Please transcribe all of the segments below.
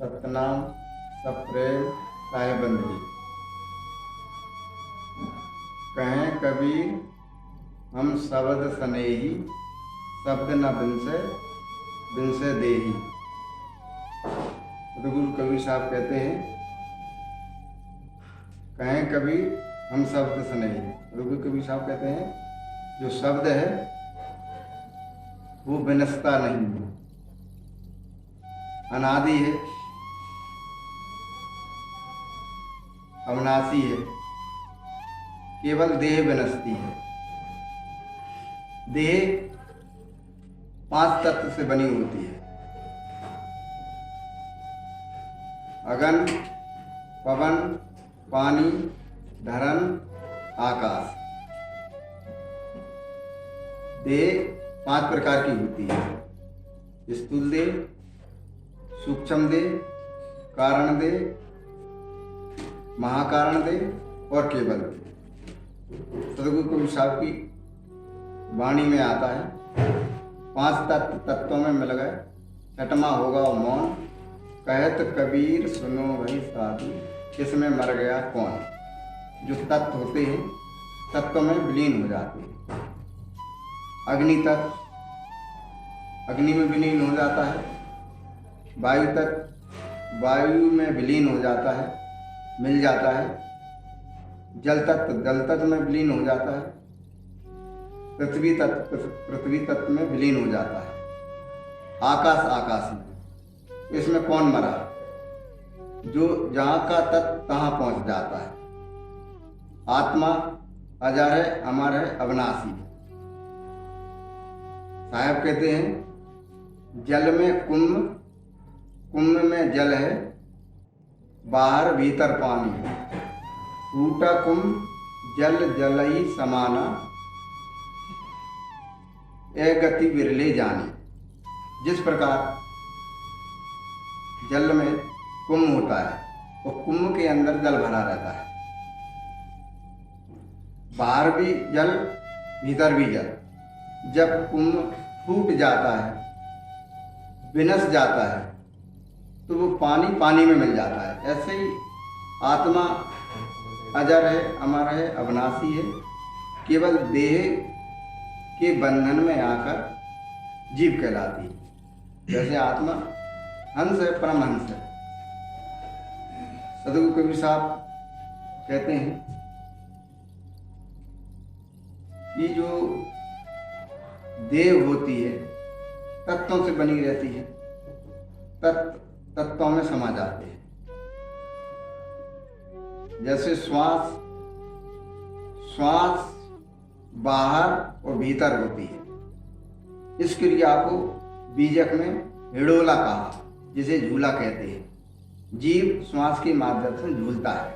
सतनाम सप्रेम साहेबंदी। कहें कबीर हम शब्द सनेही, शब्द न बिनसे देही। तो गुरु कबीर साहब कहते हैं, कहें कबीर हम शब्द सनेही। तो गुरु कबीर साहब कहते हैं जो शब्द है वो विनसता नहीं है, अनादि है, अविनाशी है, केवल देह विनसती है। देह 5 तत्व से बनी होती है, अगन, पवन, पानी, धरन, आकाश। देह 5 प्रकार की होती है, स्थूल देह, सूक्ष्म देह, कारण देह, महाकारण देह और केवल देह। सदगुरु कबीर साहब की वाणी में आता है 5 तत्वों में मिल गए, छठवां होगा मौन। कहत कबीर सुनो भाई साधु, किसमें मर गया कौन। जो तत्व होते हैं तत्व में विलीन हो जाते हैं। अग्नि तत्व अग्नि में विलीन हो जाता है, वायु तत्व वायु में विलीन हो जाता है, मिल जाता है। जल तत्व में विलीन हो जाता है। पृथ्वी तत्व में विलीन हो जाता है। आकाश में। इसमें कौन मरा, जो जहाँ का तत्व तहाँ पहुँच जाता है। आत्मा अजर है, अमर है, अविनाशी है। साहब कहते हैं जल में कुंभ में जल है, बाहर भीतर पानी है। टूटा कुंभ जल ही समाना, ए गति बिरले जानी। जिस प्रकार जल में कुंभ होता है तो कुंभ के अंदर जल भरा रहता है, बाहर भी जल भीतर भी जल। जब कुंभ फूट जाता है, विनस जाता है, तो वो पानी में मिल जाता है। ऐसे ही आत्मा अजर है, अमर है, अविनाशी है, केवल देह के बंधन में आकर जीव कहलाती है। जैसे आत्मा हंस है, परमहंस है। सदगुरु कबीर साहब कहते हैं कि जो देह होती है तत्वों से बनी रहती है, तत्वों में समा जाते हैं। जैसे श्वास बाहर और भीतर होती है। इस क्रिया को बीजक में हिडोला कहा, जिसे झूला कहते हैं। जीव श्वास के माध्यम से झूलता है।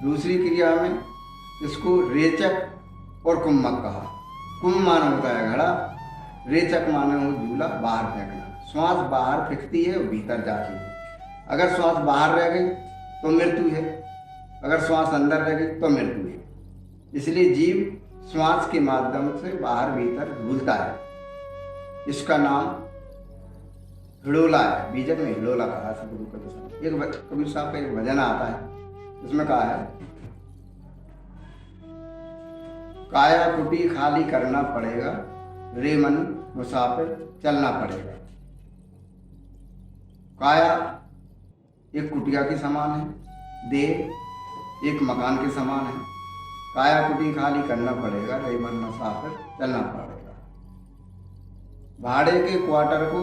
दूसरी क्रिया में इसको रेचक और कुम्भक कहा। कुंभ माना होता है घड़ा, रेचक माना हो झूला, बाहर फेंकना। श्वास बाहर फेंकती है और भीतर जाती है। अगर श्वास बाहर रह गई तो मृत्यु है, अगर श्वास अंदर रह गई तो मृत्यु है। इसलिए जीव श्वास के माध्यम से बाहर भीतर झूलता है। इसका नाम हिडोला है। बीजक में हिडोला कहा सदगुरु कबीर साहब। एक कबीर साहब का एक भजन आता है, उसमें कहा है काया कुटी खाली करना पड़ेगा, रे मन मुसाफिर चलना पड़ेगा। काया एक कुटिया के समान है, देह एक मकान के समान है। काया कुटी खाली करना पड़ेगा, रे मन मुसाफिर चलना पड़ेगा। भाड़े के क्वार्टर को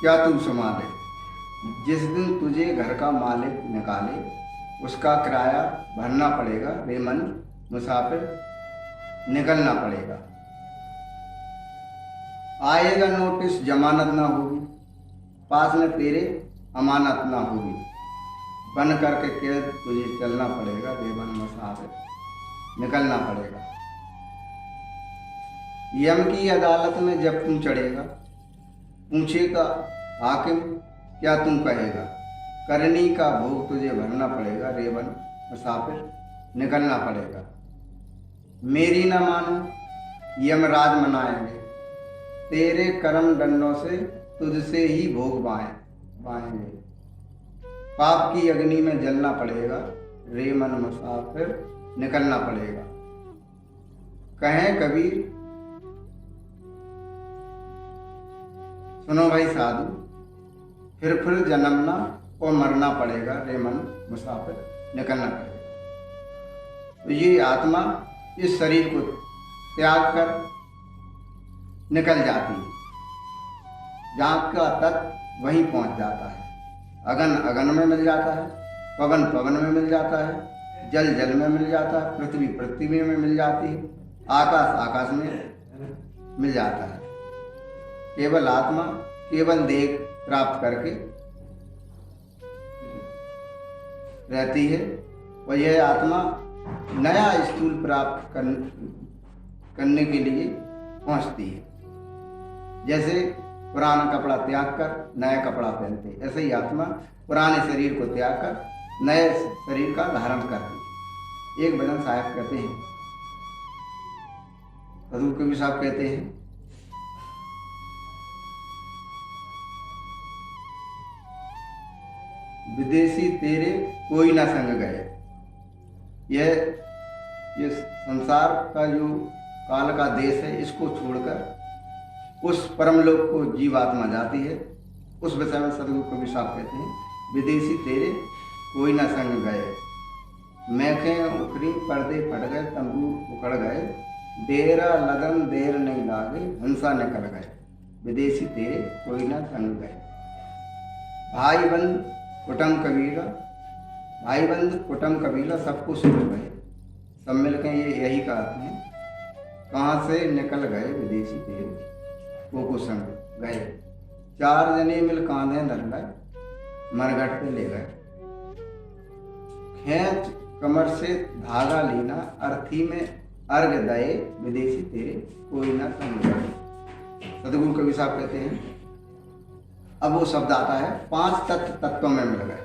क्या तू संभाले, जिस दिन तुझे घर का मालिक निकाले, उसका किराया भरना पड़ेगा, रे मन मुसाफिर निकलना पड़ेगा। आएगा नोटिस जमानत ना होगी, पास में तेरे अमानत ना होगी। बन करके कैद तुझे चलना पड़ेगा, रे मन मुसाफिर निकलना पड़ेगा। यम की अदालत में जब तू चढ़ेगा, पूछेगा हाकिम क्या तू कहेगा। करनी का भोग तुझे भरना पड़ेगा, रे मन मुसाफिर निकलना पड़ेगा। मेरी न मानो यमराज मनाएंगे, तेरे कर्म दंडों से तुझसे ही भोग बाएंगे। पाप की अग्नि में जलना पड़ेगा, रे मन मुसाफिर निकलना पड़ेगा। कहें कबीर सुनो भाई साधु, फिर जन्मना और मरना पड़ेगा, रे मन मुसाफिर निकलना पड़ेगा। तो ये आत्मा इस शरीर को त्याग कर निकल जाती है, जहाँ का तत्व वहीं पहुंच जाता है। अगन अगन में मिल जाता है, पवन पवन में मिल जाता है, जल जल में मिल जाता है, पृथ्वी पृथ्वी में मिल जाती है, आकाश आकाश में मिल जाता है। केवल आत्मा केवल देह प्राप्त करके रहती है, और यह आत्मा नया स्थूल प्राप्त करने के लिए पहुंचती है। जैसे पुराना कपड़ा त्याग कर नया कपड़ा पहनते, ऐसे ही आत्मा पुराने शरीर को त्याग कर नए शरीर का धारण करती है। एक भजन साहब कहते हैं, हजूर कबीर साहब कहते हैं, विदेशी तेरे कोई ना संग गए। ये संसार का जो काल का देश है, इसको छोड़कर उस परम लोक को जीवात्मा जाती है। उस विषय में सदगुरु कबीर साहब कहते हैं, विदेशी तेरे कोई ना संग गए, मैखें उखरी पर्दे फट गए, तंबू उखड़ गए, डेरा लगन देर नहीं लागे, हंसा निकल गए, विदेशी तेरे कोई ना संग गए। भाई बंद कुटुंब कबीला, भाई बंद कुटुंब कबीला सबको सुन गए। सब मिलकर ये यही कहते हैं, कहाँ से निकल गए विदेशी तेरे को संग गए। चार जने मिल कांधे धर गए, मरघट पे ले गए। खेच कमर से धागा लेना, अर्थी में अर्घ दए, विदेशी तेरे कोई ना संग गए। सदगुरु कबीर साहब कहते हैं, अब वो शब्द आता है, पांच तत्वों में मिल गए,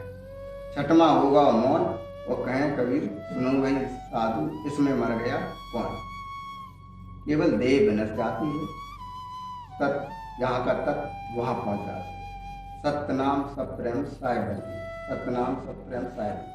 छठवां होगा मौन। और कहें कबीर सुनो भाई साधु, इसमें मर गया कौन। केवल देह विनस जाती है, तत्व जहाँ का तत्व वहाँ पहुँच जाता है। सत्य नाम सब प्रेम साहिब, सत्य नाम सब प्रेम साहिब।